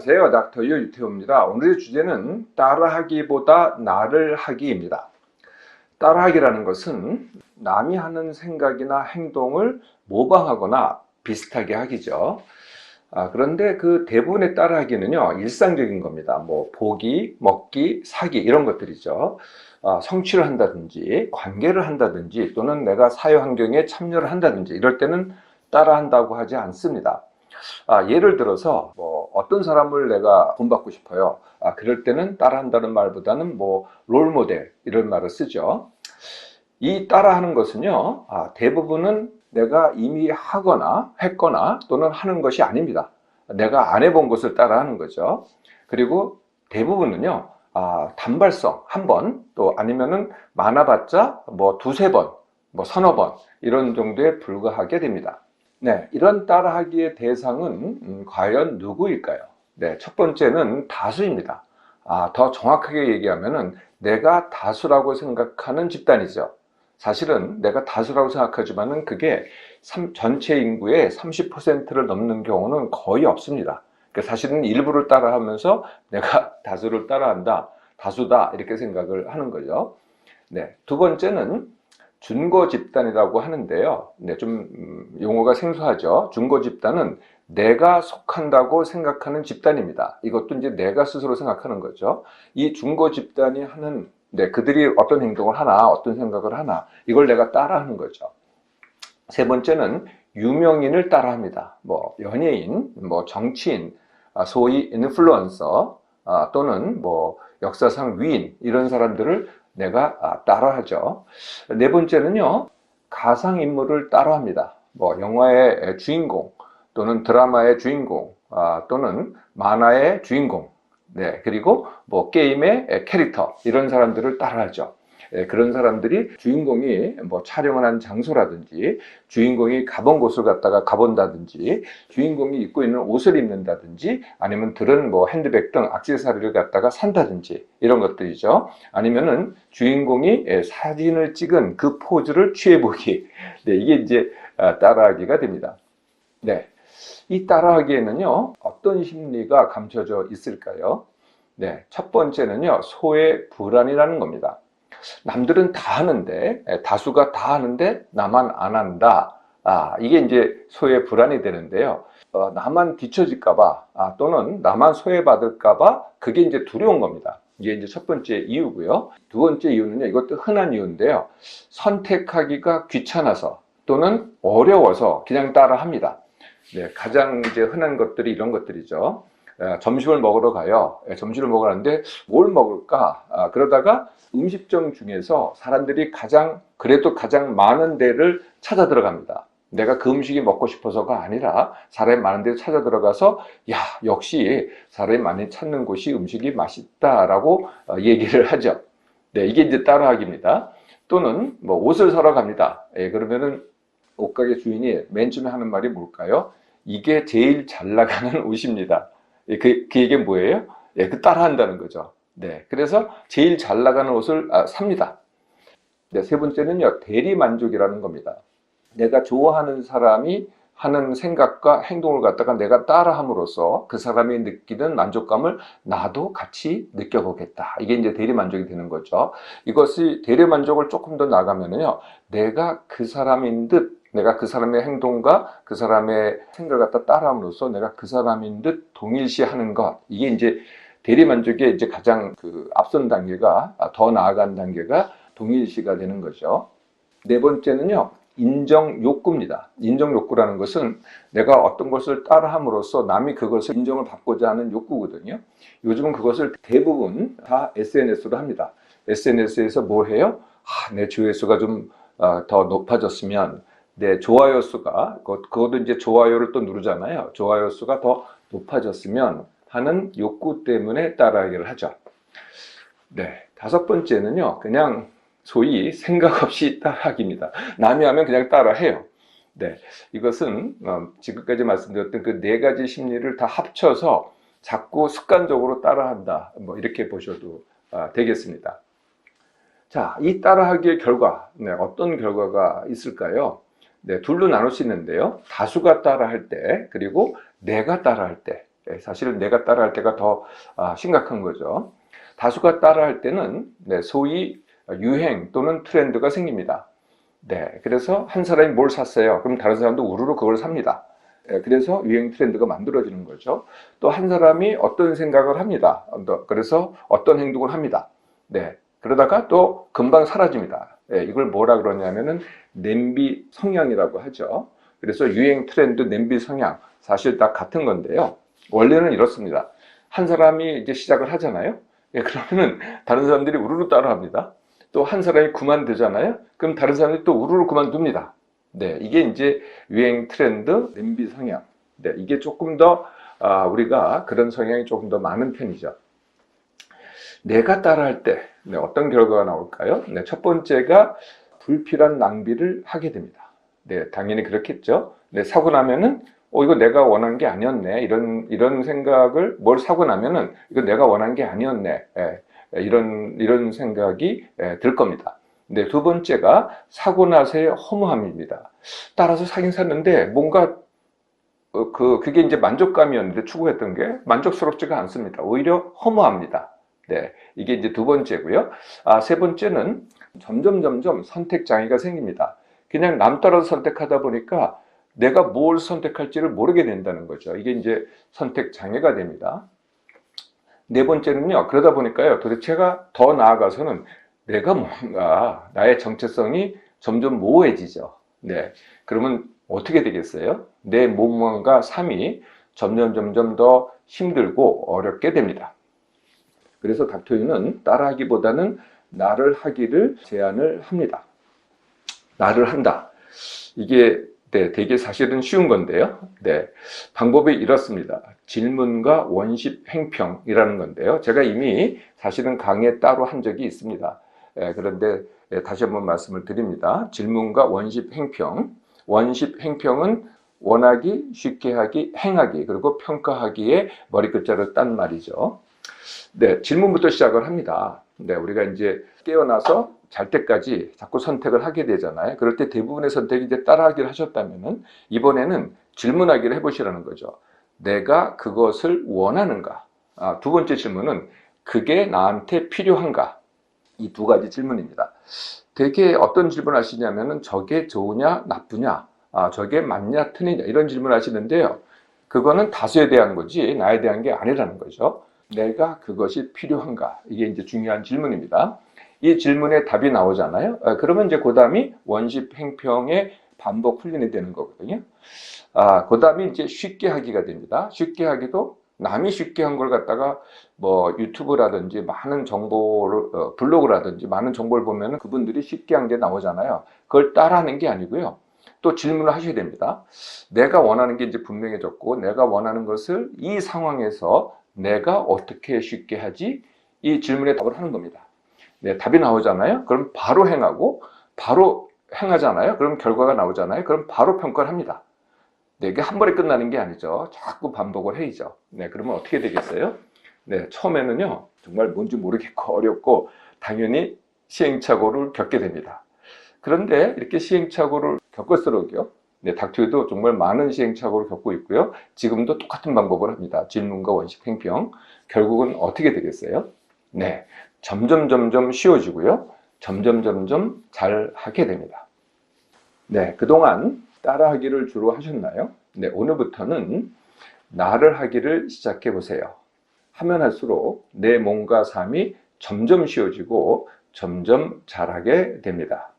안녕하세요. 닥터 유 유태호입니다. 오늘의 주제는 따라하기보다 나를 하기입니다. 따라하기라는 것은 남이 하는 생각이나 행동을 모방하거나 비슷하게 하기죠. 그런데 그 대부분의 따라하기는요, 일상적인 겁니다. 뭐 보기, 먹기, 사기 이런 것들이죠. 성취를 한다든지 관계를 한다든지 또는 내가 사회 환경에 참여를 한다든지 이럴 때는 따라한다고 하지 않습니다. 예를 들어서 뭐 어떤 사람을 내가 본받고 싶어요. 그럴 때는 따라한다는 말보다는 뭐 롤모델 이런 말을 쓰죠. 이 따라하는 것은요, 대부분은 내가 이미 하거나 했거나 또는 하는 것이 아닙니다. 내가 안 해본 것을 따라하는 거죠. 그리고 대부분은요, 단발성 한 번, 또 아니면은 많아봤자 뭐 두세 번, 뭐 서너 번 이런 정도에 불과하게 됩니다. 네, 이런 따라하기의 대상은 과연 누구일까요? 네, 첫 번째는 다수입니다. 더 정확하게 얘기하면은 내가 다수라고 생각하는 집단이죠. 사실은 내가 다수라고 생각하지만은 그게 전체 인구의 30%를 넘는 경우는 거의 없습니다. 그러니까 사실은 일부를 따라하면서 내가 다수를 따라한다, 다수다 이렇게 생각을 하는 거죠. 네, 두 번째는 준거 집단이라고 하는데요. 네, 좀 용어가 생소하죠. 준거 집단은 내가 속한다고 생각하는 집단입니다. 이것도 이제 내가 스스로 생각하는 거죠. 이 준거 집단이 하는, 그들이 어떤 행동을 하나, 어떤 생각을 하나, 이걸 내가 따라하는 거죠. 세 번째는 유명인을 따라합니다. 뭐 연예인, 뭐 정치인, 소위 인플루언서, 또는 뭐 역사상 위인 이런 사람들을 내가 따라하죠. 네 번째는요, 가상인물을 따라합니다. 뭐 영화의 주인공 또는 드라마의 주인공, 또는 만화의 주인공, 그리고 뭐 게임의 캐릭터 이런 사람들을 따라하죠. 그런 사람들이 주인공이 뭐 촬영을 한 장소라든지 주인공이 가본 곳을 갔다가 가본다든지 주인공이 입고 있는 옷을 입는다든지 아니면 들은 뭐 핸드백 등 액세서리를 갖다가 산다든지 이런 것들이죠. 아니면은 주인공이 사진을 찍은 그 포즈를 취해보기. 이게 이제 따라하기가 됩니다. 이 따라하기에는요, 어떤 심리가 감춰져 있을까요? 첫 번째는요, 소외 불안이라는 겁니다. 남들은 다 하는데, 다수가 다 하는데 나만 안 한다. 이게 이제 소외 불안이 되는데요. 나만 뒤처질까봐, 또는 나만 소외받을까봐 그게 이제 두려운 겁니다. 이게 이제 첫 번째 이유고요. 두 번째 이유는요, 이것도 흔한 이유인데요. 선택하기가 귀찮아서 또는 어려워서 그냥 따라 합니다. 가장 이제 흔한 것들이 이런 것들이죠. 점심을 먹으러 가요. 점심을 먹으러 가는데 뭘 먹을까? 그러다가 음식점 중에서 사람들이 그래도 가장 많은 데를 찾아 들어갑니다. 내가 그 음식이 먹고 싶어서가 아니라 사람이 많은 데를 찾아 들어가서 역시 사람이 많이 찾는 곳이 음식이 맛있다라고 얘기를 하죠. 이게 이제 따라하기입니다. 또는 뭐 옷을 사러 갑니다. 그러면은 옷가게 주인이 맨 처음에 하는 말이 뭘까요? 이게 제일 잘 나가는 옷입니다. 이게 뭐예요? 그 따라한다는 거죠. 그래서 제일 잘 나가는 옷을 삽니다. 세 번째는요, 대리 만족이라는 겁니다. 내가 좋아하는 사람이 하는 생각과 행동을 갖다가 내가 따라함으로써 그 사람이 느끼는 만족감을 나도 같이 느껴보겠다. 이게 이제 대리 만족이 되는 거죠. 이것이 대리 만족을 조금 더 나가면은요, 내가 그 사람인 듯, 내가 그 사람의 행동과 그 사람의 생각을 갖다 따라함으로써 내가 그 사람인 듯 동일시하는 것. 이게 이제 대리 만족의 이제 가장 앞선 단계가, 더 나아간 단계가 동일시가 되는 거죠. 네 번째는요, 인정 욕구입니다. 인정 욕구라는 것은 내가 어떤 것을 따라함으로써 남이 그것을 인정을 받고자 하는 욕구거든요. 요즘은 그것을 대부분 다 SNS로 합니다. SNS에서 뭘 해요? 내 조회수가 좀 더 높아졌으면, 내 좋아요 수가, 그것도 이제 좋아요를 또 누르잖아요. 좋아요 수가 더 높아졌으면 하는 욕구 때문에 따라하기를 하죠. 다섯 번째는요, 그냥 소위 생각 없이 따라하기입니다. 남이 하면 그냥 따라해요. 이것은 지금까지 말씀드렸던 그 네 가지 심리를 다 합쳐서 자꾸 습관적으로 따라한다. 뭐 이렇게 보셔도 되겠습니다. 자, 이 따라하기의 결과, 어떤 결과가 있을까요? 둘로 나눌 수 있는데요. 다수가 따라할 때, 그리고 내가 따라할 때. 사실은 내가 따라할 때가 더 심각한 거죠. 다수가 따라할 때는 소위 유행 또는 트렌드가 생깁니다. 그래서 한 사람이 뭘 샀어요. 그럼 다른 사람도 우르르 그걸 삽니다. 그래서 유행 트렌드가 만들어지는 거죠. 또 한 사람이 어떤 생각을 합니다. 그래서 어떤 행동을 합니다. 그러다가 또 금방 사라집니다. 이걸 뭐라 그러냐면은 냄비 성향이라고 하죠. 그래서 유행 트렌드, 냄비 성향 사실 다 같은 건데요. 원래는 이렇습니다. 한 사람이 이제 시작을 하잖아요. 그러면은 다른 사람들이 우르르 따라합니다. 또 한 사람이 그만두잖아요. 그럼 다른 사람이 또 우르르 그만둡니다. 이게 이제 유행 트렌드, 냄비 성향. 이게 조금 더 우리가 그런 성향이 조금 더 많은 편이죠. 내가 따라할 때 어떤 결과가 나올까요? 첫 번째가 불필요한 낭비를 하게 됩니다. 당연히 그렇겠죠. 사고 나면은 이거 내가 원한 게 아니었네. 이런 생각을 뭘 사고 나면은 이거 내가 원한 게 아니었네. 이런 생각이 들 겁니다. 두 번째가 사고 나서의 허무함입니다. 따라서 사긴 샀는데 뭔가 그게 이제 만족감이었는데 추구했던 게 만족스럽지가 않습니다. 오히려 허무합니다. 이게 이제 두 번째고요. 세 번째는 점점 선택 장애가 생깁니다. 그냥 남 따라서 선택하다 보니까 내가 뭘 선택할지를 모르게 된다는 거죠. 이게 이제 선택 장애가 됩니다. 네 번째는요, 그러다 보니까요, 도대체가 더 나아가서는 내가 뭔가, 나의 정체성이 점점 모호해지죠. 그러면 어떻게 되겠어요? 내 몸과 삶이 점점 더 힘들고 어렵게 됩니다. 그래서 닥터유는 따라하기보다는 나를 하기를 제안을 합니다. 나를 한다. 이게 되게 사실은 쉬운 건데요. 방법이 이렇습니다. 질문과 원십 행평이라는 건데요. 제가 이미 사실은 강의 따로 한 적이 있습니다. 그런데 다시 한번 말씀을 드립니다. 질문과 원십 행평. 원십 행평은 원하기, 쉽게 하기, 행하기, 그리고 평가하기에 머리끝자를 딴 말이죠. 질문부터 시작을 합니다. 우리가 이제 깨어나서 잘 때까지 자꾸 선택을 하게 되잖아요. 그럴 때 대부분의 선택이 이제 따라하기를 하셨다면은 이번에는 질문하기를 해보시라는 거죠. 내가 그것을 원하는가? 두 번째 질문은 그게 나한테 필요한가? 이 두 가지 질문입니다. 되게 어떤 질문 하시냐면은 저게 좋으냐, 나쁘냐? 저게 맞냐, 틀리냐? 이런 질문 하시는데요. 그거는 다수에 대한 거지 나에 대한 게 아니라는 거죠. 내가 그것이 필요한가? 이게 이제 중요한 질문입니다. 이 질문에 답이 나오잖아요. 그러면 이제 그 다음이 원십 행평의 반복 훈련이 되는 거거든요. 그 다음이 이제 쉽게 하기가 됩니다. 쉽게 하기도 남이 쉽게 한 걸 갖다가 뭐 유튜브라든지 많은 정보를, 블로그라든지 많은 정보를 보면 그분들이 쉽게 한 게 나오잖아요. 그걸 따라하는 게 아니고요. 또 질문을 하셔야 됩니다. 내가 원하는 게 이제 분명해졌고, 내가 원하는 것을 이 상황에서 내가 어떻게 쉽게 하지? 이 질문에 답을 하는 겁니다. 답이 나오잖아요. 그럼 바로 행하고, 바로 행하잖아요. 그럼 결과가 나오잖아요. 그럼 바로 평가를 합니다. 이게 한 번에 끝나는 게 아니죠. 자꾸 반복을 해야죠. 그러면 어떻게 되겠어요? 처음에는요, 정말 뭔지 모르겠고 어렵고, 당연히 시행착오를 겪게 됩니다. 그런데 이렇게 시행착오를 겪을수록요, 닥터유도 정말 많은 시행착오를 겪고 있고요. 지금도 똑같은 방법을 합니다. 질문과 원식 행평. 결국은 어떻게 되겠어요? 점점 쉬워지고요. 점점 잘 하게 됩니다. 그동안 따라하기를 주로 하셨나요? 오늘부터는 나를 하기를 시작해 보세요. 하면 할수록 내 몸과 삶이 점점 쉬워지고 점점 잘하게 됩니다.